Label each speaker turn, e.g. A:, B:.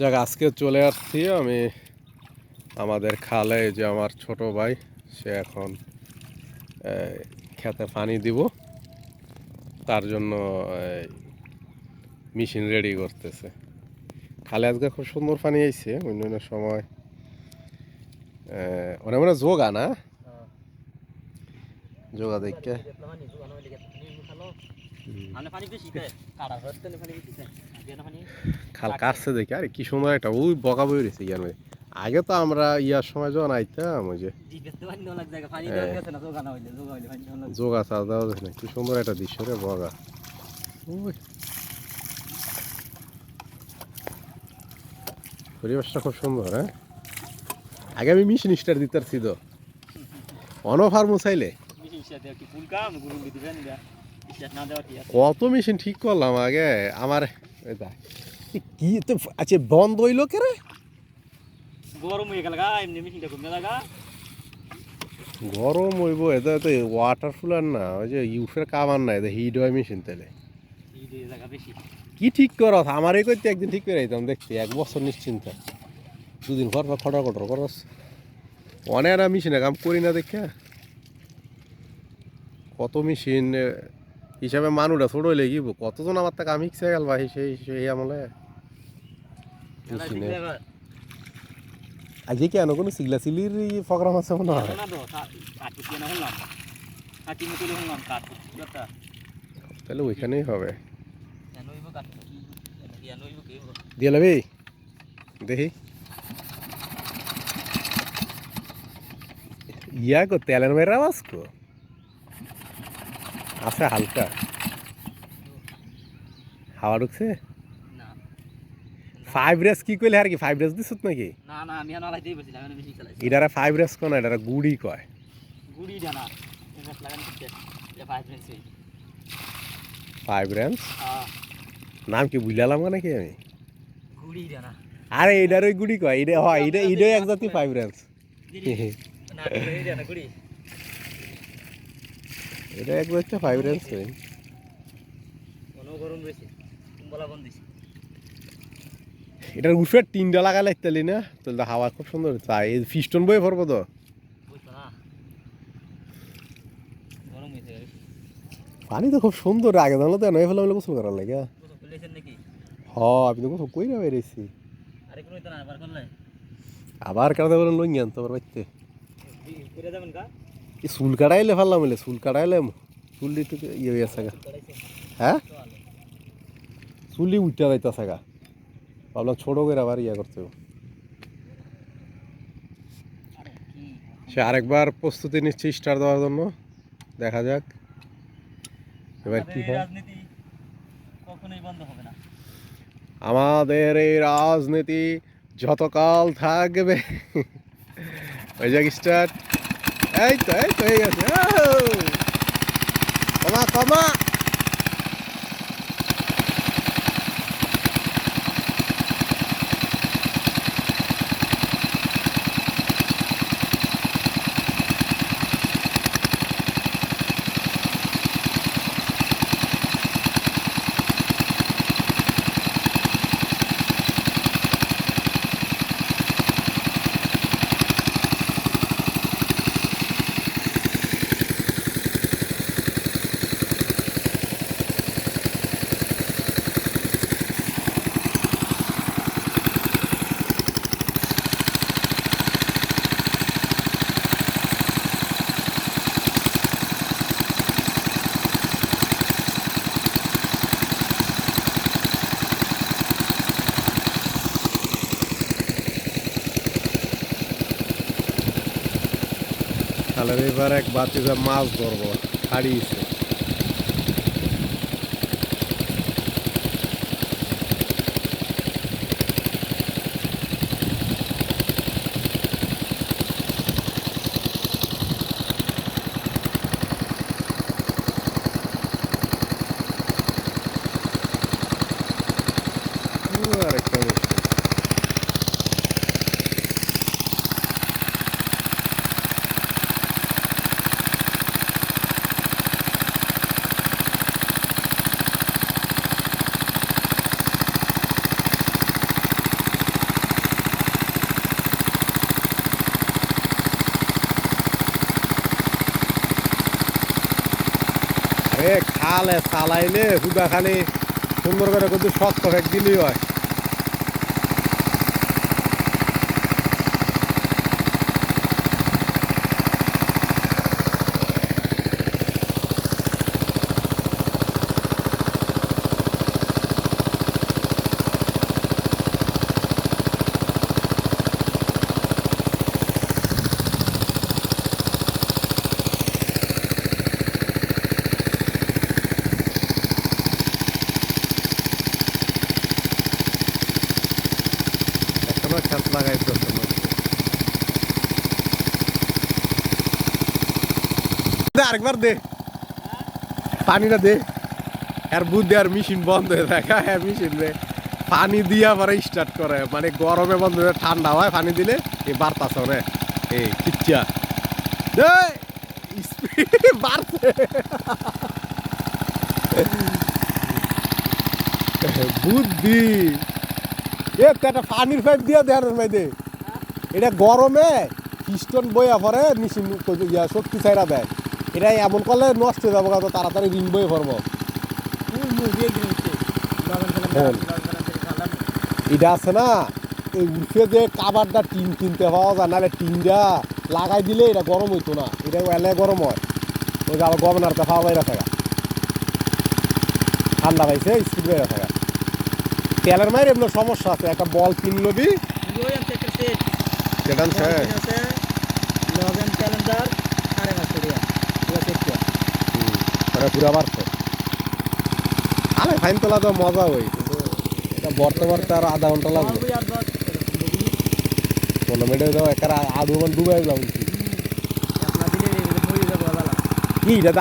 A: যাক আজকে চলে আসছি আমি আমাদের খালে, যে আমার ছোট ভাই সে এখন খেতে পানি দিব, তার জন্য মেশিন রেডি করতেছে। খালে আজকে খুব সুন্দর পানি আইছে, অন্য সময় অনেক মানে যোগা না যোগা দেখে খাল কাটছে দেখে আরে কি সুন্দর একটা ওই বগা বই রয়েছে ইয়ার মধ্যে। আগে তো আমরা ইয়ার সময় যখন আইতাম ওই যে যোগা চাষ দেওয়া যায় না, কি সুন্দর একটা দৃশ্য রে বগা। পরিবেশটা খুব সুন্দর। হ্যাঁ, আগে আমি মেশিন স্টার দিতে পারছি তো অনফার্মো চাইলে কত মেশিন ঠিক করলাম আগে আমার কি তো আচ্ছা বন্ধ হইলো কে রে,
B: গরম হয়ে গেল গা এমনি মেশিনটা ঘুমনে লাগা
A: গরম হইব এটা তো ওয়াটার কুলার না, ওই যে ইউফের কামান না, এটা হিট হয় মেশিন তাহলে
B: বেশি
A: কি ঠিক করো আমারই করতে একদিন ঠিক করে দিতাম দেখছি 1 বছর নিশ্চিন্ত, দুদিন পর খটর খটর করস অনেক মেশিনে কাম করি না দেখে কত মেশিন হিসাবে মানুষটা ছোট হইলে কি কতজন আমার তা কাম শিখছে গেল ভাই সেই আমলে মেশিনে। আজকে কেন কোনো সিগলা সিলির প্রোগ্রাম আছে মনে হয়, তাহলে ওইখানেই হবে দিয়ে লবি দেখি ইয়া কো তেলের মেয়ের আওয়াজ কো আছে হালকা হাওয়া ঢুকছে। 5 রেস কি কইলে আর কি 5 রেস দিছত নাকি?
B: না না আমি আনালাইতেই বসছিলাম আমি বেশি চালাইছি
A: এটারে 5 রেস কোন এটারে গুড়ি কয়,
B: গুড়ি জানা এমএস লাগান দিতে এটা 5 রেঞ্জ
A: 5 রেস
B: হ্যাঁ
A: নাম কি বুঝলাম নাকি আমি,
B: গুড়ি জানা
A: আরে এটার ওই গুড়ি কয়, এটা হয় এটা এক জাতি 5 রেস
B: না গুড়ি জানা গুড়ি
A: এটা এক জাতি 5 রেস কই
B: কোন গরম বেশি বলা বন্ধ দিছি
A: এটার উপরে টিনটা লাগা লাগতালি না তাহলে হাওয়া খুব সুন্দর তাই এই পিস্টন বয়ে পড়বো তো
B: বুঝছো না গরম হইছে
A: পানি তো খুব সুন্দর, আগে জানলে তো নয় ফেলা গোসল করার লাগে।
B: গোসল করলেছেন নাকি?
A: হ আমি তো গোসল কই না বেরিয়েছি,
B: আরে কোন হইতো না আবার করলে
A: আবার কাটাতে বলেন লই আনতে পার বাইতে
B: কইরা যাবেন কা
A: এই চুল কাটাইলে ফেললাম বলে চুল কাটাইলে চুল একটু ইয়ে হয়ে আছে গা। হ্যাঁ চুলি উঠতে যাইতেছে গা, ভাবলাম ছোট করে আবার ইয়ে করতে হবে। সে আরেকবার প্রস্তুতি নিচ্ছে স্টার দেওয়ার জন্য, দেখা যাক এবার কি হয়।
B: রাজনীতি কখনোই বন্ধ হবে না,
A: আমাদের এই রাজনীতি যতকাল থাকবে। ওই যাক স্টার্ট, এই তো হয়ে গেছে, কমা কমা তাহলে এবার এক বাতিতে মাছ ধরবো ছাড়িয়েছে। আরেকটা আলে চালাইলে হুদা খালি সুন্দর করে কিন্তু শক্ত ফেক দিলেই হয়। এখনো খেত লাগাইতে আরেকবার দে পানিটা দে আর বুদ্ধি আর মেশিন বন্ধ হয়ে থাকে হ্যাঁ মেশিন রে পানি দিয়া পরে স্টার্ট করে মানে গরমে বন্ধ হয়ে ঠান্ডা হয় পানি দিলে এই বার্তা চলে এই কিচ্ছা বাড়ছে বুদ্ধি এ তো একটা পানির পাইপ দিয়া দেয়ার মাইদে এটা গরমে পিস্টন বইয়া পরে মেশিন শক্তি ছাইরা দেয় এটা এমন করলে নষ্ট হয়ে যাবো কত তাড়াতাড়ি রিং বয়ে পড়বো এটা আছে না এই উঠে যে কাবারটা টিন কিনতে পাওয়া যায় নাহলে টিনটা লাগাই দিলে এটা গরম হইতো না এটা এলে গরম হয় ওই যে আবার গভর্নরটা খাওয়া বাইরে থাকা ঠান্ডা পাইছে স্পিড বাইরে থাকা তেলের মায়ের এমনি সমস্যা আছে একটা বল কিনলবি সেটা পুরা বাড়ছে আরে ফাইন তোলা তো মজা হই কিন্তু এটা বর্তে বর্তে আরো আধা ঘন্টা লাগবে 15 মিনিট দাও একার আধ ঘন্টা ডুবাই যাবো কি এটা